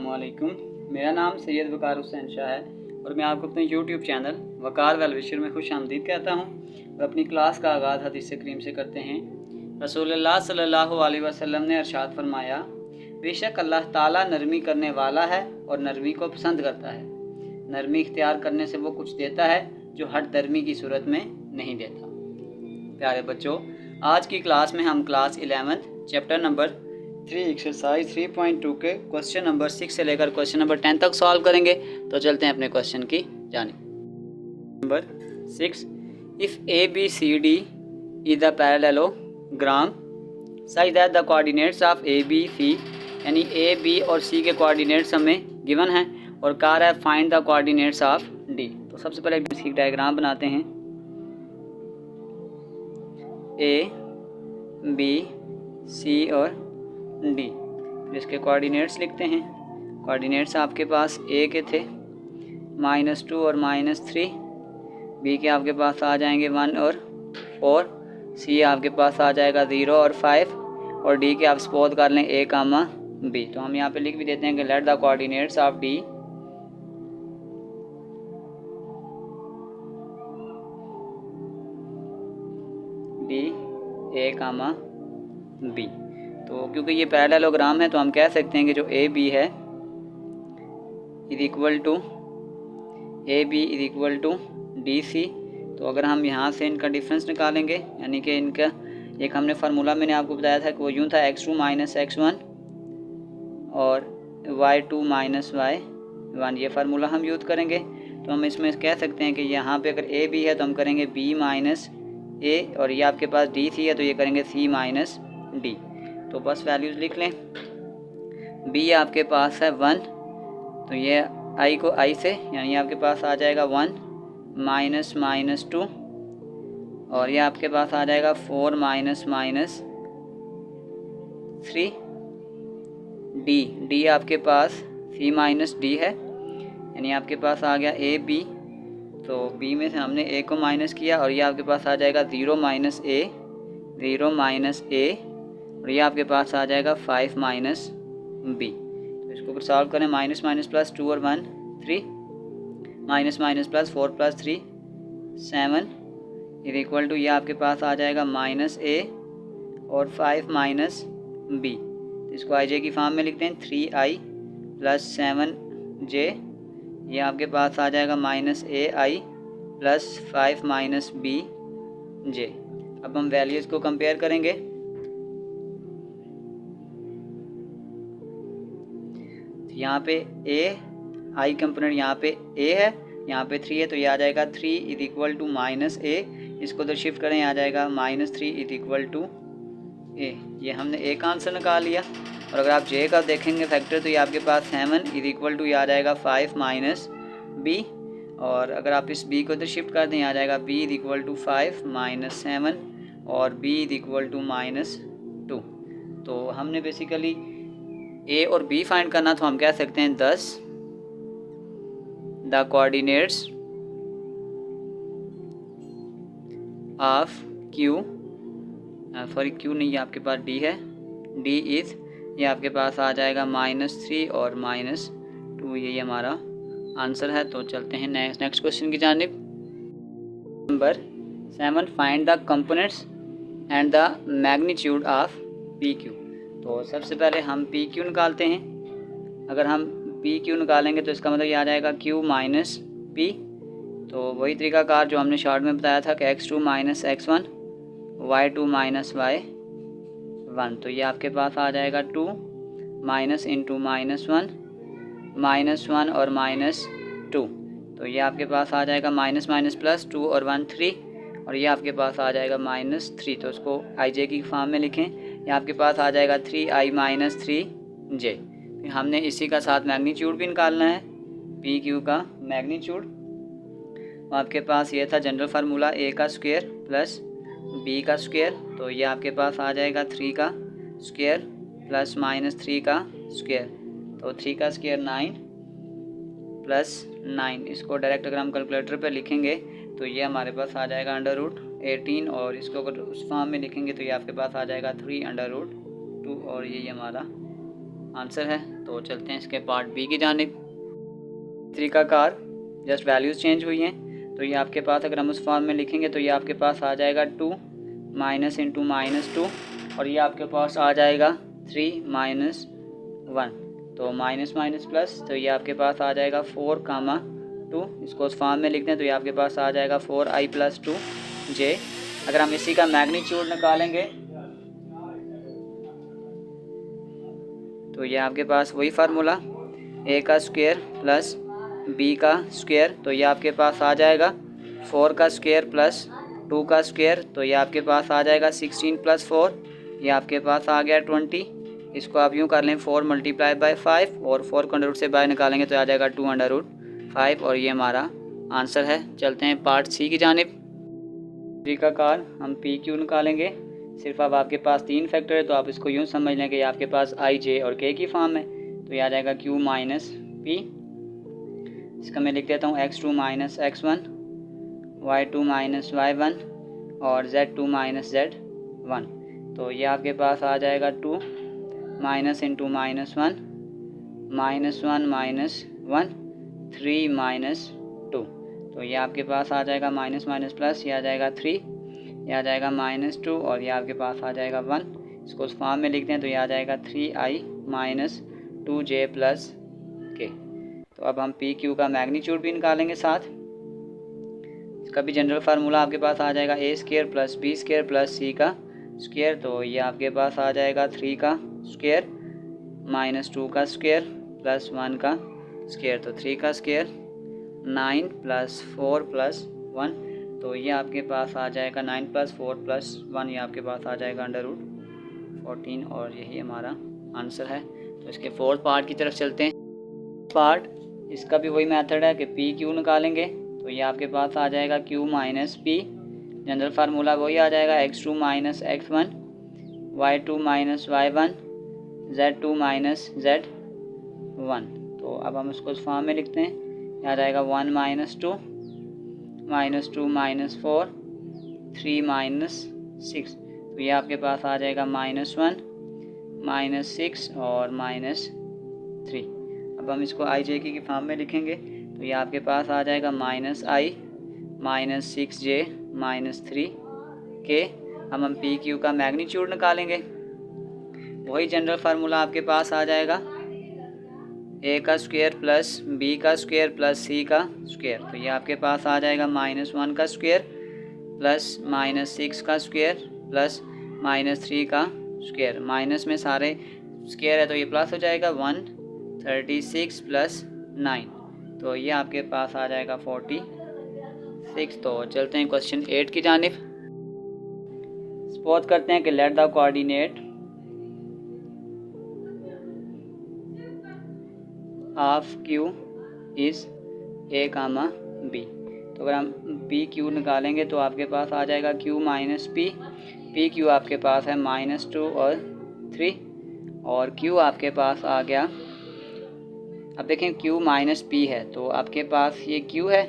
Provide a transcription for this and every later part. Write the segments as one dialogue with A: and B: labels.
A: अस्सलामुअलैकुम। मेरा नाम सैयद वकार हुसैन शाह है और मैं आपको अपने YouTube चैनल वकार वेल विशर में खुश आमदीद कहता हूँ और अपनी क्लास का आगाज़ हदीस करीम से करते हैं। रसूलुल्लाह सल्लल्लाहु अलैहि वसल्लम ने इरशाद फरमाया, बेशक अल्लाह ताला नरमी करने वाला है और नरमी को पसंद करता है। नरमी इख्तियार करने से वो कुछ देता है जो हट दर्मी की सूरत में नहीं देता। प्यारे बच्चों, आज की क्लास में हम क्लास 11 चैप्टर नंबर 3 एक्सरसाइज 3.2 के क्वेश्चन नंबर 6 से लेकर क्वेश्चन नंबर 10 तक सॉल्व करेंगे। तो चलते हैं अपने क्वेश्चन की जानिब। Number 6, if ABCD is the parallelogram such that the coordinates of ABC, यानी A, B और C के कोऑर्डिनेट्स हमें गिवन हैं और कहा रहा है find the coordinates of D। तो सबसे पहले इसकी डायग्राम बनाते हैं। A, B, C और D, इसके कोऑर्डिनेट्स लिखते हैं। कोऑर्डिनेट्स आपके पास A के थे -2 और -3, B के आपके पास आ जाएंगे 1 और 4, C आपके पास आ जाएगा 0 और 5 और D के आप सपोज कर लें A, B। तो हम यहाँ पे लिख भी देते हैं कि let the coordinates of D A, B। तो क्योंकि ये पैरेललोग्राम है तो हम कह सकते हैं कि जो AB है is equal to AB is equal to DC। तो अगर हम यहाँ से इनका डिफरेंस निकालेंगे, यानी कि इनका एक हमने फार्मूला मैंने आपको बताया था कि वो यूँ था x2 - x1 और y2 - y1, ये फार्मूला हम यूज़ करेंगे। तो हम इसमें कह सकते हैं कि यहाँ पे अगर AB है तो हम करेंगे B - A और ये आपके पास DC है तो ये करेंगे C - D। तो बस वैल्यूज़ लिख लें। B आपके पास है 1, तो ये I को I से, यानी आपके पास आ जाएगा 1 -2 और ये आपके पास आ जाएगा 4 -3। D आपके पास C - D है, यानी आपके पास आ गया AB। तो B में से हमने A को माइनस किया और ये आपके पास आ जाएगा 0 - A और ये आपके पास आ जाएगा 5 - B। तो इसको अगर सॉल्व करें, -+ 2 और 1 3, -+ 4 + 3 7 इज इक्वल टू ये आपके पास आ जाएगा -A और 5 - B। तो इसको IJ की फॉर्म में लिखते हैं 3I + 7J। ये आपके पास आ जाएगा -AI + 5 - BJ। अब हम वैल्यूज़ को कंपेयर करेंगे। यहाँ पे I कंपोनेंट यहाँ पे A है, यहाँ पे 3 है तो ये आ जाएगा 3 इज इक्वल टू -A। इसको तो शिफ्ट करें, आ जाएगा -3 इज इक्वल टू A। ये हमने A का आंसर निकाल लिया। और अगर आप J का देखेंगे फैक्टर तो ये आपके पास 7 इज इक्वल टू ये आ जाएगा 5 - B। और अगर आप इस B को तो शिफ्ट कर दें, आ जाएगा B इज इक्वल टू 5 - 7 और B इज इक्वल टू -2। तो हमने बेसिकली A और B फाइंड करना, तो हम कह सकते हैं 10 the coordinates of Q, sorry Q नहीं, ये आपके पास D है, D इज़, ये आपके पास आ जाएगा -3 और -2। ये हमारा आंसर है। तो चलते हैं नेक्स्ट क्वेश्चन की जानिब। Number 7, find the components and the magnitude of PQ। तो सबसे पहले हम PQ निकालते हैं। अगर हम PQ निकालेंगे तो इसका मतलब ये आ जाएगा Q - P। तो वही तरीकाकार जो हमने शॉर्ट में बताया था कि x2 - x1 y2 - y1। तो ये आपके पास आ जाएगा 2 - इंटू -1 -1 और -2। तो ये आपके पास आ जाएगा ++ 2 और 1 3 और ये आपके पास आ जाएगा -3। तो उसको IJ की फॉर्म में लिखें, ये आपके पास आ जाएगा 3I - 3J। हमने इसी का साथ मैग्नीट्यूड भी निकालना है, PQ का मैग्नीट्यूड। आपके पास ये था जनरल फार्मूला A का स्क्वायर प्लस B का स्क्वायर। तो ये आपके पास आ जाएगा 3 का स्क्वायर प्लस -3 का स्क्वायर। तो 3 का स्क्वायर 9 + 9। इसको डायरेक्ट अगर हम कैलकुलेटर पे लिखेंगे तो ये हमारे पास आ जाएगा √18 और इसको अगर उस फॉर्म में लिखेंगे तो ये आपके पास आ जाएगा 3 √2 और ये हमारा आंसर है। तो चलते हैं इसके पार्ट बी की जानिब। तरीकाकार, जस्ट वैल्यूज़ चेंज हुई हैं, तो ये आपके पास अगर हम उस फॉर्म में लिखेंगे तो ये आपके पास आ जाएगा 2 माइनस इंटू -2 और ये आपके पास आ जाएगा 3 माइनस 1, तो माइनस माइनस प्लस, तो ये आपके पास आ जाएगा 4 कामा 2। इसको उस फॉर्म में लिख दें तो ये आपके पास आ जाएगा 4i प्लस 2j। अगर हम इसी का मैग्नीट्यूड निकालेंगे तो ये आपके पास वही फार्मूला a का स्क्वायर प्लस b का स्क्वायर, तो ये आपके पास आ जाएगा 4 का स्क्वायर प्लस 2 का स्क्वायर, तो ये आपके पास आ जाएगा 16 प्लस 4, ये आपके पास आ गया 20। इसको आप यूँ कर लें 4 मल्टीप्लाई बाय 5 और 4 को अंडर रूट से बाहर निकालेंगे तो आ जाएगा 2 अंडर रूट 5 और ये हमारा आंसर है। चलते हैं पार्ट सी की जानिब। तरीकाकार, हम पी क्यू निकालेंगे। सिर्फ अब आपके पास 3 फैक्टर है तो आप इसको यूँ समझ लें कि आपके पास आई जे और के की फॉर्म है, तो ये आ जाएगा क्यू माइनस पी। इसका मैं लिख देता हूँ x2 minus x1, y2 minus y1 और z2 माइनस z1, तो ये आपके पास आ जाएगा 2 माइनस इंटू -1 -1 माइनस 1 3 माइनस 2, तो ये आपके पास आ जाएगा माइनस माइनस प्लस, ये आ जाएगा 3, ये आ जाएगा -2 और ये आपके पास आ जाएगा 1। इसको उस फॉर्म में लिखते हैं तो ये आ जाएगा 3i माइनस 2j प्लस के। तो अब हम पी क्यू का मैग्नीट्यूड भी निकालेंगे साथ। इसका भी जनरल फार्मूला आपके पास आ जाएगा a square plus B square plus c का स्क्वायर, तो ये आपके पास आ जाएगा 3 का स्क्वायर माइनस 2 का स्क्वायर प्लस 1 का स्क्वायर, तो 3 का स्क्वायर 9 प्लस 4 प्लस 1, तो ये आपके पास आ जाएगा 9 प्लस 4 प्लस 1, ये आपके पास आ जाएगा अंडर रूट 14 और यही हमारा आंसर है। तो इसके फोर्थ पार्ट की तरफ चलते हैं। पार्ट, इसका भी वही मेथड है कि पी क्यू निकालेंगे, तो ये आपके पास आ जाएगा Q minus P. General formula वही आ जाएगा x2 minus x1, y2 minus y1, z2 minus z1, तो अब हम इसको उस फॉर्म में लिखते हैं। आ जाएगा 1 माइनस 2 माइनस 4 3 माइनस 6, तो ये आपके पास आ जाएगा -1 -6 और -3। अब हम इसको आई जे की फॉर्म में लिखेंगे तो ये आपके पास आ जाएगा -i -6j -3 के। अब हम पी क्यू का मैग्नीट्यूड निकालेंगे। वही जनरल फार्मूला आपके पास आ जाएगा a का स्क्वायर प्लस b का स्क्वायर प्लस c का स्क्वायर, तो ये आपके पास आ जाएगा -1 का स्क्वायर प्लस -6 का स्क्वायर प्लस -3 का स्क्वायर। माइनस में सारे स्क्वायर है तो ये प्लस हो जाएगा 136 प्लस 9, तो ये आपके पास आ जाएगा 46। तो चलते हैं क्वेश्चन 8 की जानिब। सपोज करते हैं कि let the coordinate of Q is a comma b, तो अगर हम पी क्यू निकालेंगे तो आपके पास आ जाएगा q minus P. P Q आपके पास है -2 और 3 और q आपके पास आ गया। अब देखें q माइनस पी है तो आपके पास ये q है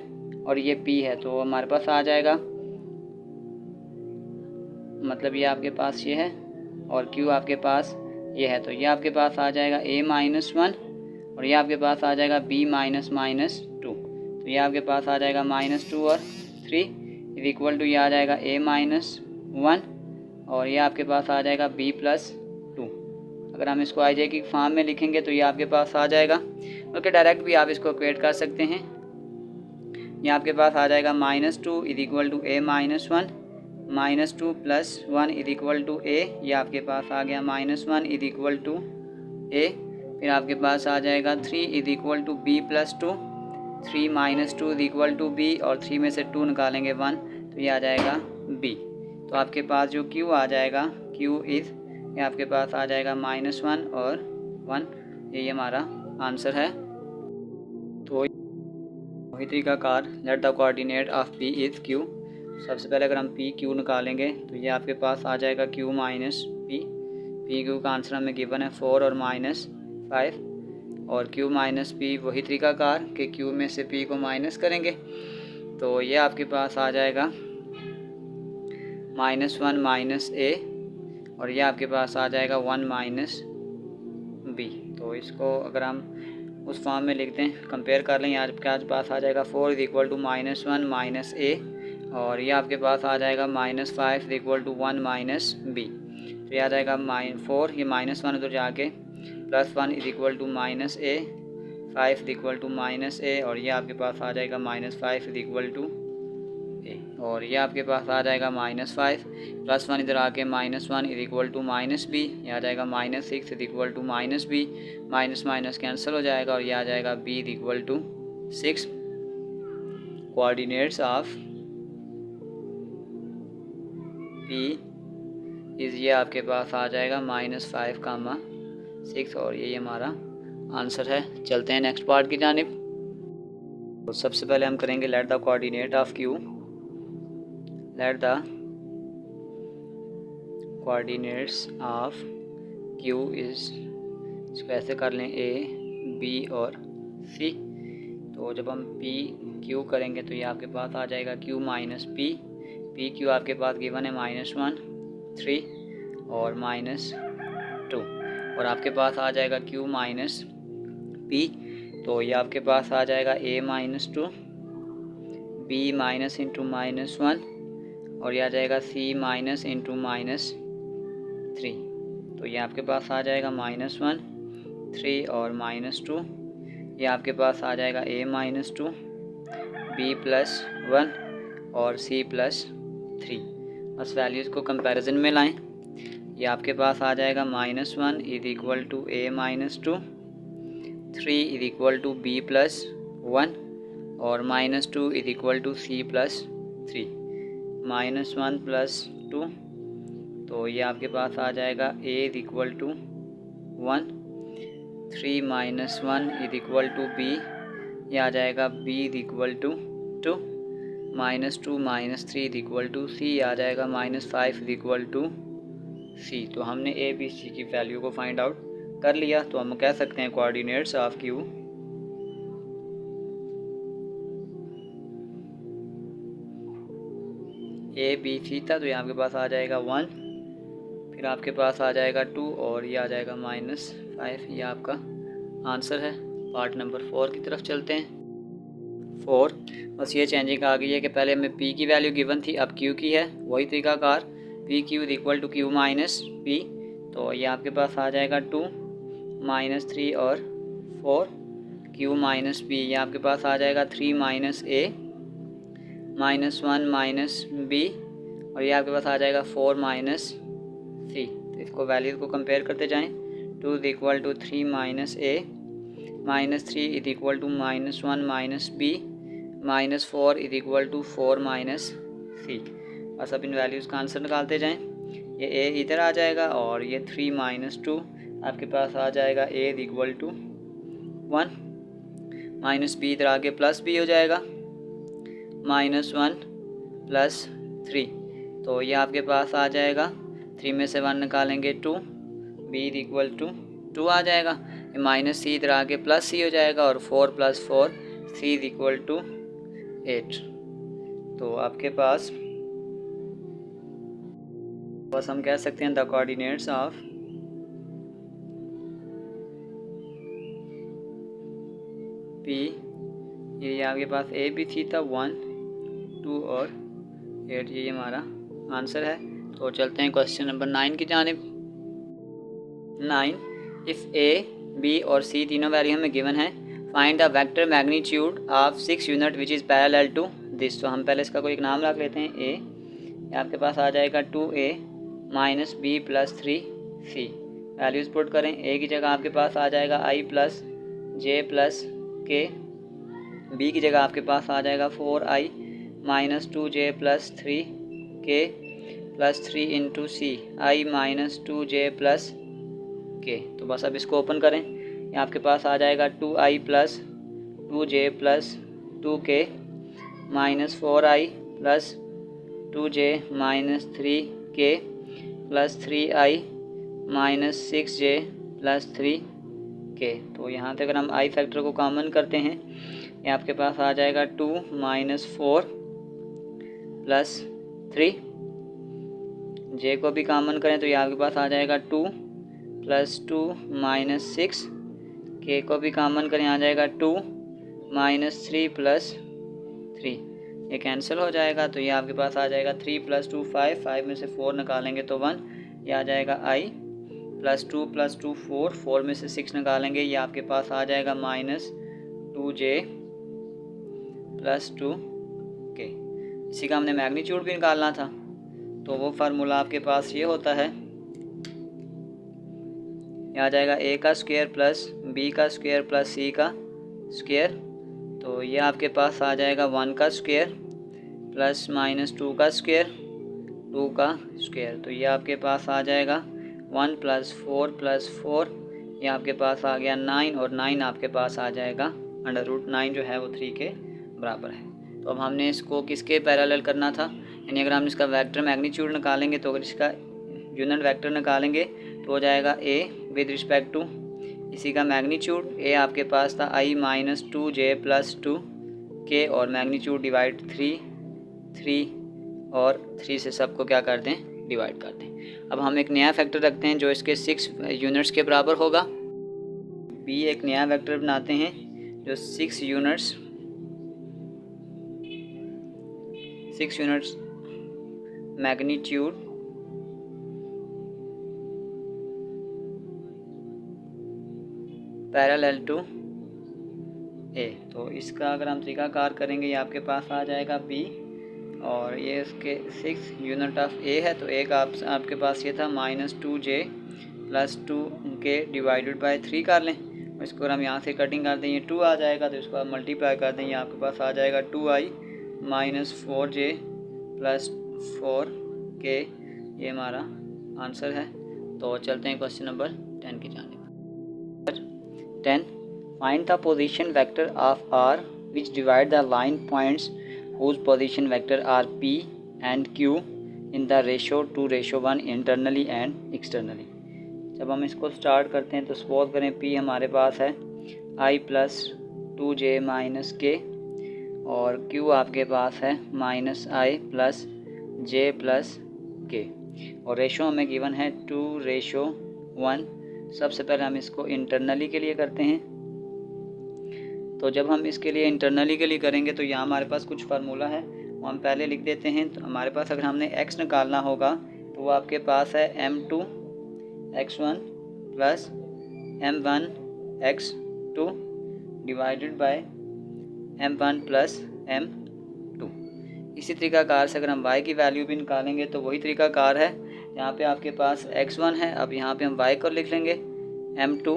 A: और ये p है, तो हमारे पास आ जाएगा, मतलब ये आपके पास ये है और q आपके पास ये है, तो ये आपके पास आ जाएगा a -1 और ये आपके पास आ जाएगा b -2, तो ये आपके पास आ जाएगा -2 और 3 इज इक्वल टू ये आ जाएगा a -1 और ये आपके पास आ जाएगा b +2। अगर हम इसको आई जे की फॉर्म में लिखेंगे तो ये आपके पास आ जाएगा, बल्कि डायरेक्ट भी आप इसको इक्वेट कर सकते हैं। ये आपके पास आ जाएगा -2 is equal to a -1 -2 plus 1 is equal to a, ये आपके पास आ गया -1 इज इक्वल टू a। फिर आपके पास आ जाएगा 3 is equal to b +2, 3 -2 is equal to b और 3 में से 2 निकालेंगे 1, तो ये आ जाएगा b। तो आपके पास जो q आ जाएगा q इज़, ये आपके पास आ जाएगा -1 और 1, ये हमारा आंसर है। तो वही तरीकाकार late the coordinate of p is q। सबसे पहले अगर हम पी क्यू निकालेंगे तो ये आपके पास आ जाएगा q minus P. P Q का आंसर हमें गिवन है 4 और -5 और q माइनस पी, वही तरीकाकार कि q में से p को माइनस करेंगे तो ये आपके पास आ जाएगा -1 -a और ये आपके पास आ जाएगा 1 - b। तो इसको अगर हम उस फॉर्म में लिखते हैं, कंपेयर कर लें, आपके पास आ जाएगा 4 इज इक्वल टू -1 माइनस ए, और ये आपके पास आ जाएगा -5 is equal to 1 minus B. तो ये आ जाएगा -4, ये -1 उधर जाके +1 is equal to minus a, 5 is equal to minus ए, और ये आपके पास आ जाएगा -5 इज इक्वल टू ए, और ये आपके पास आ जाएगा -5 +1 इधर आके -1 is equal to minus B, ये आ जाएगा -6 is equal to minus B, minus minus cancel हो जाएगा और ये आ जाएगा b is equal to 6। Coordinates of p is ये आपके पास आ जाएगा -5, 6, और ये हमारा आंसर है। चलते हैं नेक्स्ट पार्ट की जानिब। तो सबसे पहले हम करेंगे late the coordinate of q, let the coordinates of q is, इसको ऐसे कर लें a, b और c। तो जब हम p q करेंगे तो ये आपके पास आ जाएगा q minus p, p q आपके पास गिवन है -1, 3 और -2, और आपके पास आ जाएगा q माइनस p, तो ये आपके पास आ जाएगा a -2, b माइनस इंटू -1, और ये आ जाएगा c माइनस इंटू -3। तो ये आपके पास आ जाएगा -1, 3 और -2, ये आपके पास आ जाएगा a -2, b +1 और c +3। बस वैल्यूज़ को कंपैरिजन में लाएं। ये आपके पास आ जाएगा -1 is equal to a -2, 3 is equal to b +1 और -2 इज इक्वल टू c +3, -1 +2, तो ये आपके पास आ जाएगा a is equal to 1, 3 -1 is equal to b, ये आ जाएगा b is equal to 2, -2 -3 is equal to c, आ जाएगा -5 इज इक्वल टू c। तो हमने a b c की वैल्यू को फाइंड आउट कर लिया। तो हम कह सकते हैं coordinates of q a b c था, तो ये आपके पास आ जाएगा 1, फिर आपके पास आ जाएगा 2 और ये आ जाएगा -5। ये आपका आंसर है। पार्ट नंबर 4 की तरफ चलते हैं। 4 बस ये चेंजिंग आ गई है कि पहले हमें p की वैल्यू गिवन थी, अब q की है। वही तरीकाकार p q is equal to q minus p, तो ये आपके पास आ जाएगा 2 -3 और 4, q माइनस p, ये आपके पास आ जाएगा 3 माइनस a -1 माइनस b, और ये आपके पास आ जाएगा 4 माइनस c। तो इसको वैल्यूज को कंपेयर करते जाएं। 2 is equal to 3 minus a, -3 is equal to -1 minus b, -4 is equal to 4 minus c। बस अब इन वैल्यूज़ का आंसर निकालते जाएं। ये a इधर आ जाएगा और ये 3 -2 आपके पास आ जाएगा a is equal to 1, -b इधर आगे प्लस b हो जाएगा, -1 +3, तो ये आपके पास आ जाएगा 3 में से 1 निकालेंगे 2, b इज इक्वल टू 2 आ जाएगा, -c इधर आगे +c हो जाएगा और 4 + 4 c इज इक्वल टू 8। तो आपके पास बस हम कह सकते हैं द कोऑर्डिनेट्स ऑफ p, ये आपके पास a b c था 1, 2 और 8, ये हमारा आंसर है। तो चलते हैं क्वेश्चन नंबर 9 की जानिब। 9 इफ़ a b और c तीनों वैल्यू हमें गिवन है, find the vector magnitude of 6 unit which is parallel to this. तो हम पहले इसका कोई एक नाम रख लेते हैं a, आपके पास आ जाएगा 2a minus b + 3c। Values put करें, a की जगह आपके पास आ जाएगा i + j + k, b की जगह आपके पास आ जाएगा 4i - 2j + 3k + 3 into c, i - 2j + k। तो बस अब इसको ओपन करें, ये आपके पास आ जाएगा 2i + 2j + 2k -4i + 2j - 3k + 3i - 6j + 3k। तो यहाँ पे अगर हम i फैक्टर को कॉमन करते हैं, ये आपके पास आ जाएगा 2 - 4 + 3, j को भी कॉमन करें तो ये आपके पास आ जाएगा 2 + 2 - 6 के को भी कॉमन करें, आ जाएगा 2 माइनस 3 प्लस 3, ये कैंसिल हो जाएगा। तो ये आपके पास आ जाएगा 3 + 2 5, 5 में से 4 निकालेंगे तो 1, ये आ जाएगा i +2 + 2 4, 4 में से 6 निकालेंगे, ये आपके पास आ जाएगा -2j + 2k। इसी का हमने मैग्नीट्यूड भी निकालना था, तो वो फार्मूला आपके पास ये होता है, ये आ जाएगा a का स्क्वायर प्लस b का स्क्वायर प्लस c का स्क्वायर। तो ये आपके पास आ जाएगा 1 का स्क्वायर प्लस -2 का स्क्वायर 2 का स्क्वायर। तो ये आपके पास आ जाएगा 1 + 4 + 4, ये आपके पास आ गया 9, और 9 आपके पास आ जाएगा √9 जो है वो 3 के बराबर है। तो अब हमने इसको किसके पैरेलल करना था, यानी अगर हम इसका वेक्टर मैग्नीट्यूड निकालेंगे तो अगर इसका यूनिट वेक्टर निकालेंगे तो हो जाएगा a विद रिस्पेक्ट टू इसी का मैग्नीट्यूड। a आपके पास था i - 2j + 2k, और मैग्नीट्यूड डिवाइड 3 और 3 से सबको क्या कर दें, डिवाइड कर दें। अब हम एक नया फैक्टर रखते हैं जो इसके 6 यूनिट्स के बराबर होगा। b एक नया वेक्टर बनाते हैं जो 6 units magnitude parallel to a। तो इसका अगर हम तरीकाकार करेंगे, ये आपके पास आ जाएगा b, और ये इसके 6 यूनिट ऑफ a है। तो a का आपके पास ये था -2j + 2k डिवाइडेड बाय 3 कर लें। इसको अगर हम यहाँ से कटिंग कर दें, ये 2 आ जाएगा, तो इसको आप मल्टीप्लाई कर दें, ये आपके पास आ जाएगा 2i - 4j + 4k, ये हमारा आंसर है। तो चलते हैं क्वेश्चन नंबर 10 की जानिब। 10. Find the position vector of R which divide the line points whose position vector are P and Q in the ratio 2:1 internally and externally। जब हम इसको स्टार्ट करते हैं तो सपोज करें P हमारे पास है i + 2j - k, और Q आपके पास है -i + j + k, और रेशो हमें गिवन है 2:1। सबसे पहले हम इसको इंटरनली के लिए करते हैं। तो जब हम इसके लिए इंटरनली के लिए करेंगे तो यहाँ हमारे पास कुछ फार्मूला है, वो हम पहले लिख देते हैं। तो हमारे पास अगर हमने x निकालना होगा तो वो आपके पास है m2 x1 + m1 x2 divided by m1 + m2। इसी तरीकाकार से अगर हम y की वैल्यू भी निकालेंगे तो वही तरीकाकार है। यहाँ पे आपके पास x1 है, अब यहाँ पे हम y को लिख लेंगे m2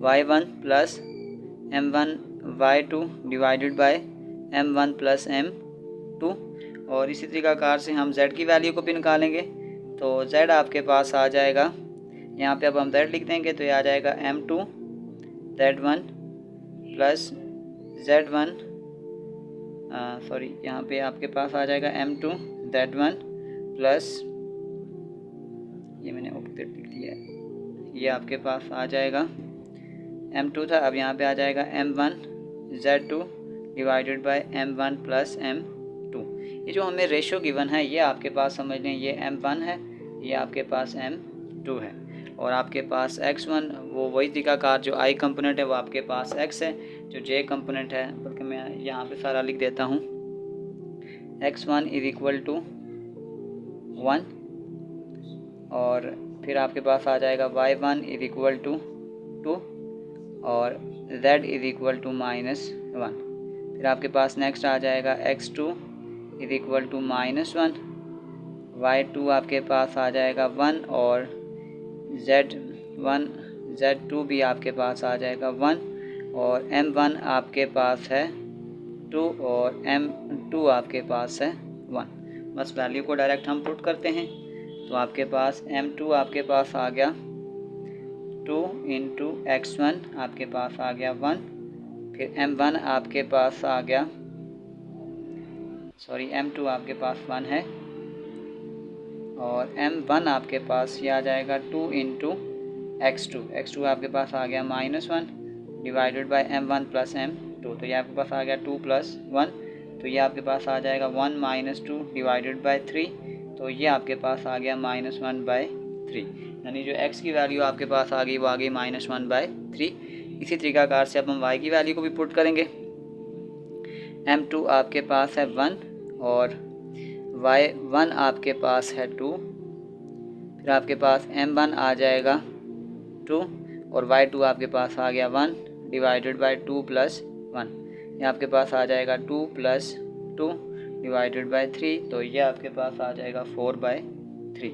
A: y1 + m1 y2 divided by m1 + m2, और इसी तरीकाकार से हम z की वैल्यू को भी निकालेंगे। तो z आपके पास आ जाएगा, यहाँ पे अब हम z लिख देंगे तो ये आ जाएगा m2 z1 + z1 यहाँ पे आपके पास आ जाएगा m2 z1 प्लस, ये मैंने ऑपोजिट लिख दिया है, ये आपके पास आ जाएगा m2 था, अब यहाँ पे आ जाएगा m1 z2 divided by m1 + m2। ये जो हमें रेशो गिवन है ये आपके पास समझ लें, ये m1 है, ये आपके पास m2 है, और आपके पास x1 वो वही तरीकाकार जो i कंपोनेंट है वो आपके पास x है, जो j कंपोनेंट है, बल्कि मैं यहाँ पे सारा लिख देता हूँ, x1 = 1, और फिर आपके पास आ जाएगा y1 = 2 और z = -1। फिर आपके पास नेक्स्ट आ जाएगा x2 = -1, y2 आपके पास आ जाएगा 1, और z2 भी आपके पास आ जाएगा 1, और m1 आपके पास है 2 और m2 आपके पास है 1। बस वैल्यू को डायरेक्ट हम पुट करते हैं, तो आपके पास m2 आपके पास आ गया 2 × x1 आपके पास आ गया 1, फिर m1 आपके पास आ गया, m2 आपके पास 1 है, और m1 आपके पास ये आ जाएगा 2 × x2 आपके पास आ गया -1 डिवाइडेड बाय m1 + m2। तो ये आपके पास आ गया 2 + 1, तो ये आपके पास आ जाएगा 1 - 2 डिवाइडेड बाय 3, तो ये आपके पास आ गया -1/3। यानी जो x की वैल्यू आपके पास आ गई वो आ गई -1/3। इसी तरीकाकार से अब हम y की वैल्यू को भी पुट करेंगे। m2 आपके पास है 1 और y1 आपके पास है 2, फिर आपके पास m1 आ जाएगा 2 और y2 आपके पास आ गया 1 डिवाइडेड बाई 2 + 1। ये आपके पास आ जाएगा 2 + 2 डिवाइडेड बाई 3, तो ये आपके पास आ जाएगा 4/3।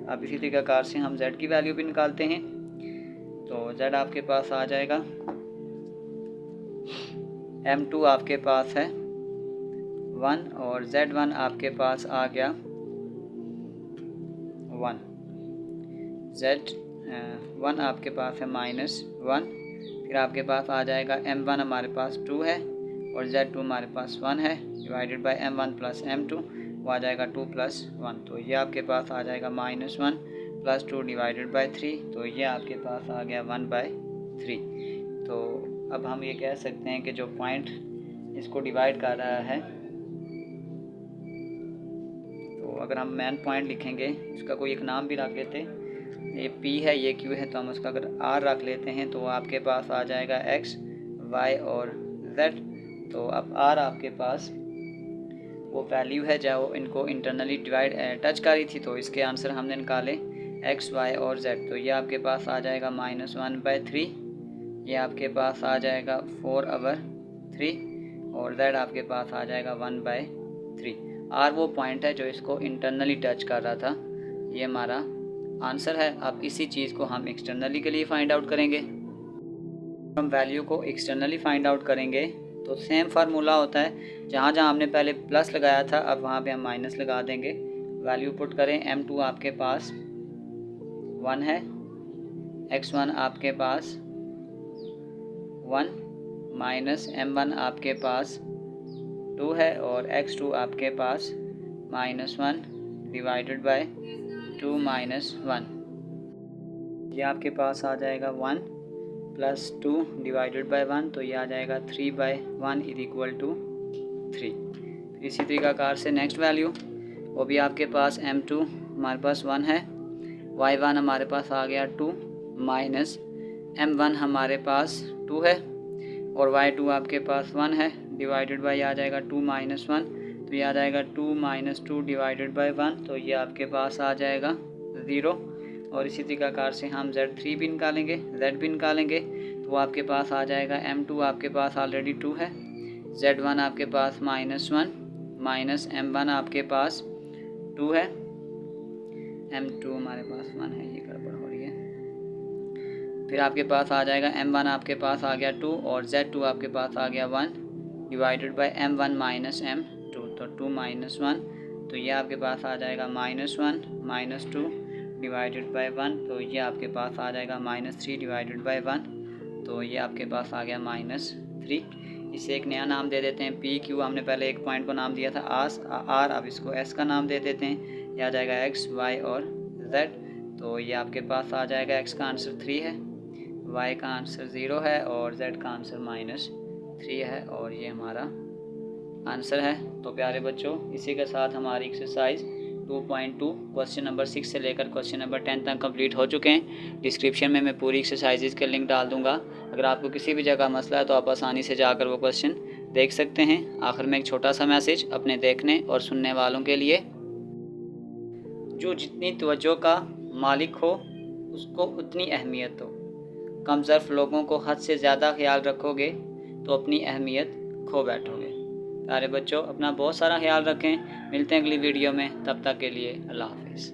A: अब इसी तरीकाकार से हम z की वैल्यू भी निकालते हैं। तो z आपके पास आ जाएगा m2 आपके पास है 1 और z1 आपके पास आ गया 1। z1 आपके पास है -1, फिर आपके पास आ जाएगा m1 हमारे पास 2 है और z2 हमारे पास 1 है डिवाइडेड बाई m1 + m2, वो आ जाएगा 2 + 1। तो ये आपके पास आ जाएगा -1 + 2 डिवाइडेड बाई 3, तो ये आपके पास आ गया 1/3। तो अब हम ये कह सकते हैं कि जो पॉइंट इसको डिवाइड कर रहा है, तो अगर हम मेन पॉइंट लिखेंगे, इसका कोई एक नाम भी रख लेते, ये P है ये Q है, तो हम उसका अगर R रख लेते हैं तो आपके पास आ जाएगा X, Y और Z। तो अब R आपके पास वो वैल्यू है जो इनको इंटरनली डिवाइड टच करी थी, तो इसके आंसर हमने निकाले X, Y और Z। तो ये आपके पास आ जाएगा -1/3, ये आपके पास आ जाएगा 4/3 और Z आपके पास आ जाएगा 1/3। R वो पॉइंट है जो इसको इंटरनली टच कर रहा था, ये हमारा आंसर है। अब इसी चीज़ को हम एक्सटर्नली के लिए फाइंड आउट करेंगे। हम वैल्यू को एक्सटर्नली फाइंड आउट करेंगे तो सेम फार्मूला होता है, जहाँ जहाँ हमने पहले प्लस लगाया था अब वहाँ पे हम माइनस लगा देंगे। वैल्यू पुट करें, m2 आपके पास 1 है, x1 आपके पास 1 -m1 आपके पास 2 है और x2 आपके पास -1 डिवाइडेड बाय 2 - 1। ये आपके पास आ जाएगा 1 + 2 डिवाइडेड बाय 1, तो ये आ जाएगा 3/1 = 3। इसी तरीकाकार से नेक्स्ट वैल्यू, वो भी आपके पास m2 हमारे पास 1 है, y1 हमारे पास आ गया 2 -m1 हमारे पास 2 है और y2 आपके पास 1 है डिवाइडेड बाय आ जाएगा 2 - 1, तो ये आ जाएगा 2 - 2 डिवाइडेड बाय 1, तो ये आपके पास आ जाएगा 0। और इसी तरीकाकार से हम z3 भी निकालेंगे, z भी निकालेंगे, तो वो आपके पास आ जाएगा m2 आपके पास ऑलरेडी 2 है, z1 आपके पास -1 -m1 आपके पास 2 है, m2 हमारे पास 1 है, ये गड़बड़ हो रही है। फिर आपके पास आ जाएगा m1 आपके पास आ गया 2 और z2 आपके पास आ गया 1 डिवाइडेड बाय m1 - m2, तो 2 - 1, तो ये आपके पास आ जाएगा -1 - 2 डिवाइडेड बाय 1, तो ये आपके पास आ जाएगा -3 डिवाइडेड बाय 1, तो ये आपके पास आ गया -3। इसे एक नया नाम दे देते हैं PQ, हमने पहले एक पॉइंट को नाम दिया था R, अब इसको S का नाम दे देते हैं। यह आ जाएगा X, Y और Z। तो ये आपके पास आ जाएगा X का आंसर 3 है, Y का आंसर 0 है और Z का आंसर -3 है और ये हमारा आंसर है। तो प्यारे बच्चों, इसी के साथ हमारी एक्सरसाइज 2.2 क्वेश्चन नंबर 6 से लेकर क्वेश्चन नंबर 10 तक कंप्लीट हो चुके हैं। डिस्क्रिप्शन में मैं पूरी एक्सरसाइजेज के लिंक डाल दूंगा। अगर आपको किसी भी जगह मसला है तो आप आसानी से जाकर वो क्वेश्चन देख सकते हैं। आखिर में एक छोटा सा मैसेज अपने देखने और सुनने वालों के लिए, जो जितनी तवज्जो का मालिक हो उसको उतनी अहमियत दो। कम ज़र्फ़ लोगों को हद से ज़्यादा ख्याल रखोगे तो अपनी अहमियत खो बैठोगे। प्यारे बच्चों, अपना बहुत सारा ख्याल रखें। मिलते हैं अगली वीडियो में, तब तक के लिए अल्लाह हाफ़िज़।